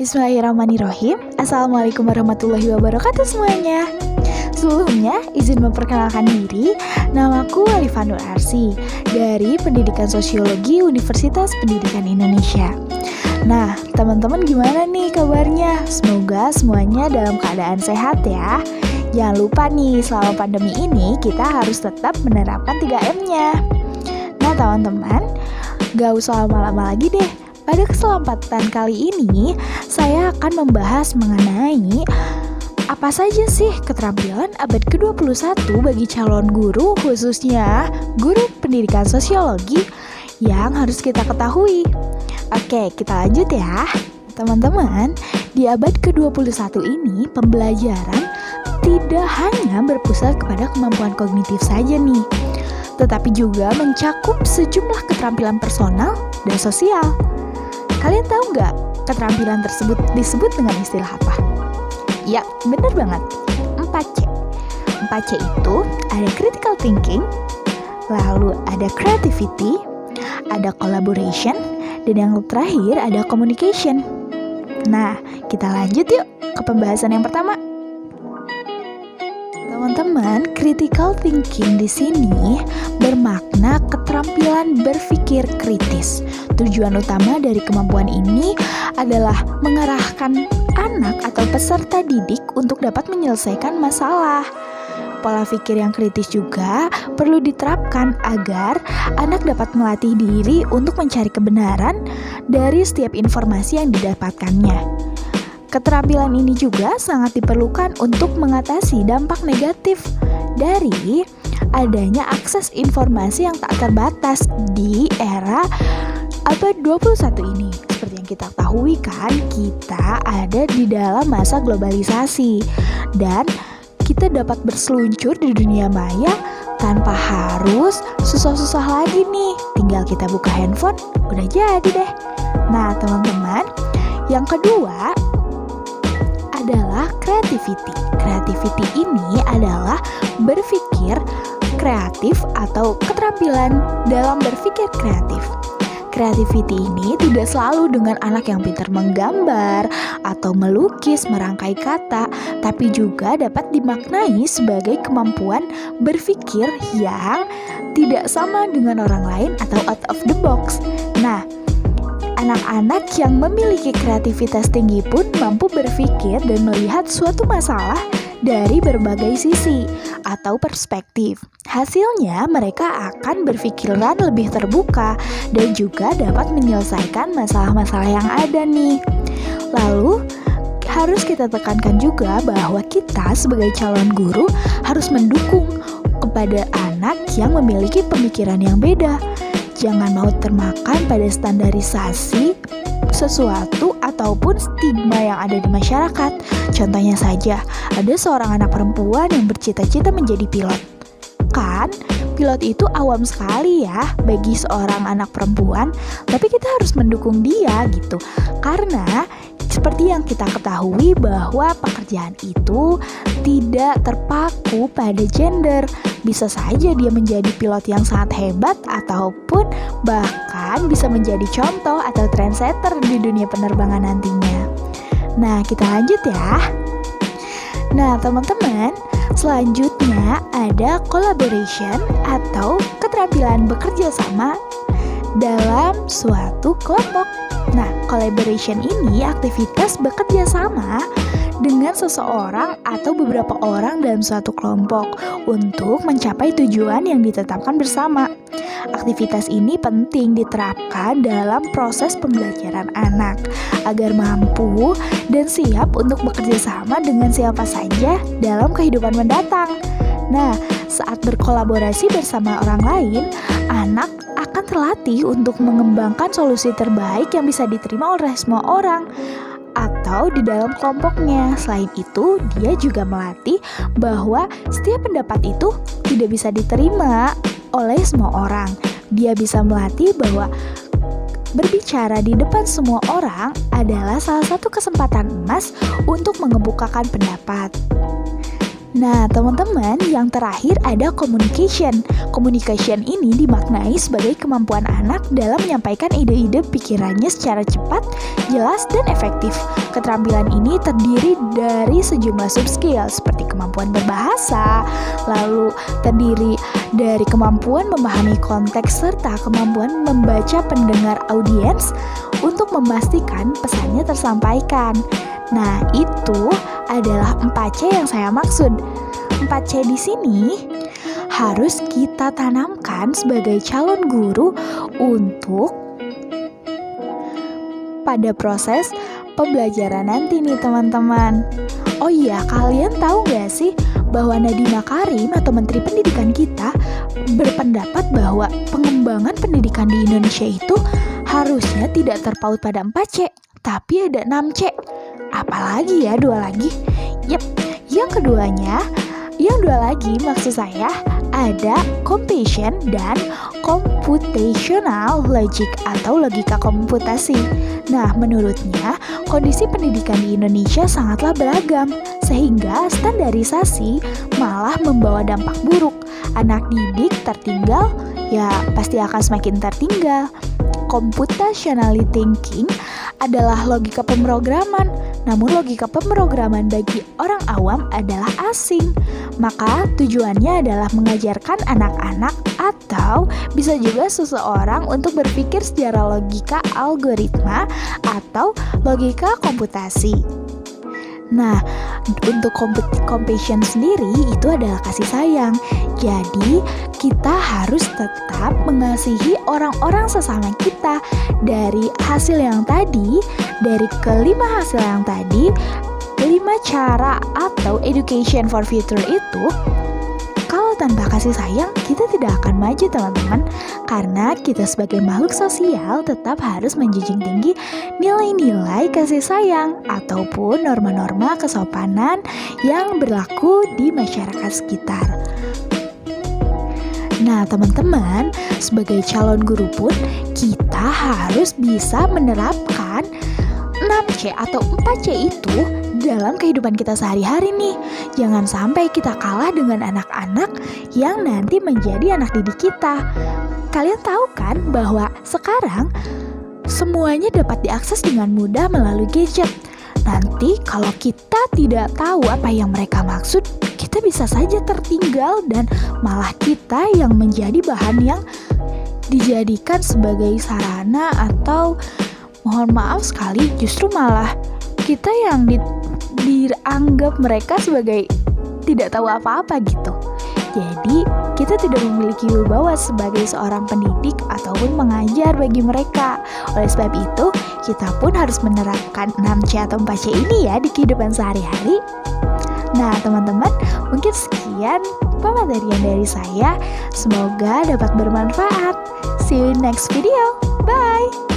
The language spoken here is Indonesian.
Bismillahirrahmanirrahim. Assalamualaikum warahmatullahi wabarakatuh semuanya. Sebelumnya, izin memperkenalkan diri. Namaku Alifah Nur Arsy dari Pendidikan Sosiologi Universitas Pendidikan Indonesia. Nah, teman-teman gimana nih kabarnya? Semoga semuanya dalam keadaan sehat ya. Jangan lupa nih, selama pandemi ini kita harus tetap menerapkan 3M-nya. Nah, teman-teman, gak usah lama-lama lagi deh. Pada kesempatan kali ini, saya akan membahas mengenai apa saja sih keterampilan abad ke-21 bagi calon guru, khususnya guru pendidikan sosiologi yang harus kita ketahui. Oke, kita lanjut ya. Teman-teman, di abad ke-21 ini, pembelajaran tidak hanya berpusat kepada kemampuan kognitif saja nih, tetapi juga mencakup sejumlah keterampilan personal dan sosial. Kalian tahu nggak keterampilan tersebut disebut dengan istilah apa? Ya, benar banget, 4C. 4C itu ada critical thinking, lalu ada creativity, ada collaboration, dan yang terakhir ada communication. Nah, kita lanjut yuk ke pembahasan yang pertama. Teman-teman, critical thinking di sini bermakna keterampilan berpikir kritis. Tujuan utama dari kemampuan ini adalah mengarahkan anak atau peserta didik untuk dapat menyelesaikan masalah. Pola pikir yang kritis juga perlu diterapkan agar anak dapat melatih diri untuk mencari kebenaran dari setiap informasi yang didapatkannya. Keterampilan ini juga sangat diperlukan untuk mengatasi dampak negatif dari adanya akses informasi yang tak terbatas di era abad 21 ini. Seperti yang kita ketahui kan, kita ada di dalam masa globalisasi dan kita dapat berseluncur di dunia maya tanpa harus susah-susah lagi nih. Tinggal kita buka handphone, udah jadi deh. Nah, teman-teman, yang kedua adalah creativity. Creativity ini adalah berpikir kreatif atau keterampilan dalam berpikir kreatif. Creativity ini tidak selalu dengan anak yang pintar menggambar atau melukis, merangkai kata, tapi juga dapat dimaknai sebagai kemampuan berpikir yang tidak sama dengan orang lain atau out of the box. Nah, anak-anak yang memiliki kreativitas tinggi pun mampu berpikir dan melihat suatu masalah dari berbagai sisi atau perspektif. Hasilnya, mereka akan berpikiran lebih terbuka dan juga dapat menyelesaikan masalah-masalah yang ada nih. Lalu, harus kita tekankan juga bahwa kita sebagai calon guru harus mendukung kepada anak yang memiliki pemikiran yang beda. Jangan mau termakan pada standarisasi sesuatu ataupun stigma yang ada di masyarakat. Contohnya saja, ada seorang anak perempuan yang bercita-cita menjadi pilot. Kan, pilot itu awam sekali ya bagi seorang anak perempuan, tapi kita harus mendukung dia gitu. Karena seperti yang kita ketahui bahwa pekerjaan itu tidak terpaku pada gender. Bisa saja dia menjadi pilot yang sangat hebat ataupun bahkan bisa menjadi contoh atau trendsetter di dunia penerbangan nantinya. Nah, kita lanjut ya. Nah, teman-teman, selanjutnya ada collaboration atau keterampilan bekerja sama dalam suatu kelompok. Nah, collaboration ini aktivitas bekerja sama dengan seseorang atau beberapa orang dalam suatu kelompok untuk mencapai tujuan yang ditetapkan bersama. Aktivitas ini penting diterapkan dalam proses pembelajaran anak agar mampu dan siap untuk bekerja sama dengan siapa saja dalam kehidupan mendatang. Nah, saat berkolaborasi bersama orang lain, anak akan terlatih untuk mengembangkan solusi terbaik yang bisa diterima oleh semua orang atau di dalam kelompoknya. Selain itu, dia juga melatih bahwa setiap pendapat itu tidak bisa diterima oleh semua orang. Dia bisa melatih bahwa berbicara di depan semua orang adalah salah satu kesempatan emas untuk mengemukakan pendapat. Nah, teman-teman, yang terakhir ada communication. Communication ini dimaknai sebagai kemampuan anak dalam menyampaikan ide-ide pikirannya secara cepat, jelas, dan efektif. Keterampilan ini terdiri dari sejumlah sub-skill seperti kemampuan berbahasa, lalu terdiri dari kemampuan memahami konteks serta kemampuan membaca pendengar audiens untuk memastikan pesannya tersampaikan. Nah, itu adalah 4C yang saya maksud. 4C di sini harus kita tanamkan sebagai calon guru untuk pada proses pembelajaran nanti nih teman-teman. Oh iya, kalian tahu gak sih bahwa Nadiem Makarim atau Menteri Pendidikan kita berpendapat bahwa pengembangan pendidikan di Indonesia itu harusnya tidak terpaut pada 4C, tapi ada 6C. Apalagi ya 2 lagi? Yep, yang dua lagi maksud saya ada computational dan computational logic atau logika komputasi. Nah, menurutnya kondisi pendidikan di Indonesia sangatlah beragam sehingga standarisasi malah membawa dampak buruk. Anak didik tertinggal ya pasti akan semakin tertinggal. Computational thinking adalah logika pemrograman, namun logika pemrograman bagi orang awam adalah asing. Maka tujuannya adalah mengajarkan anak-anak atau bisa juga seseorang untuk berpikir secara logika algoritma atau logika komputasi. Nah, untuk compassion sendiri itu adalah kasih sayang. Jadi, kita harus tetap mengasihi orang-orang sesama kita. Dari hasil yang tadi, dari kelima hasil yang tadi, 5 cara atau education for future itu, kalau tanpa kasih sayang, kita tidak akan maju teman-teman. Karena kita sebagai makhluk sosial tetap harus menjunjung tinggi nilai-nilai kasih sayang ataupun norma-norma kesopanan yang berlaku di masyarakat sekitar. Nah teman-teman, sebagai calon guru pun kita harus bisa menerapkan 6C atau 4C itu dalam kehidupan kita sehari-hari nih. Jangan sampai kita kalah dengan anak-anak yang nanti menjadi anak didik kita. Kalian tahu kan bahwa sekarang semuanya dapat diakses dengan mudah melalui gadget. Nanti kalau kita tidak tahu apa yang mereka maksud, kita bisa saja tertinggal dan malah kita yang menjadi bahan yang dijadikan sebagai sarana atau mohon maaf sekali justru malah kita yang dianggap mereka sebagai tidak tahu apa-apa gitu. Jadi kita tidak memiliki wibawa sebagai seorang pendidik ataupun mengajar bagi mereka. Oleh sebab itu kita pun harus menerapkan 6C atau 4C ini ya di kehidupan sehari-hari. Nah teman-teman, mungkin sekian pematerian dari saya. Semoga dapat bermanfaat. See you next video. Bye.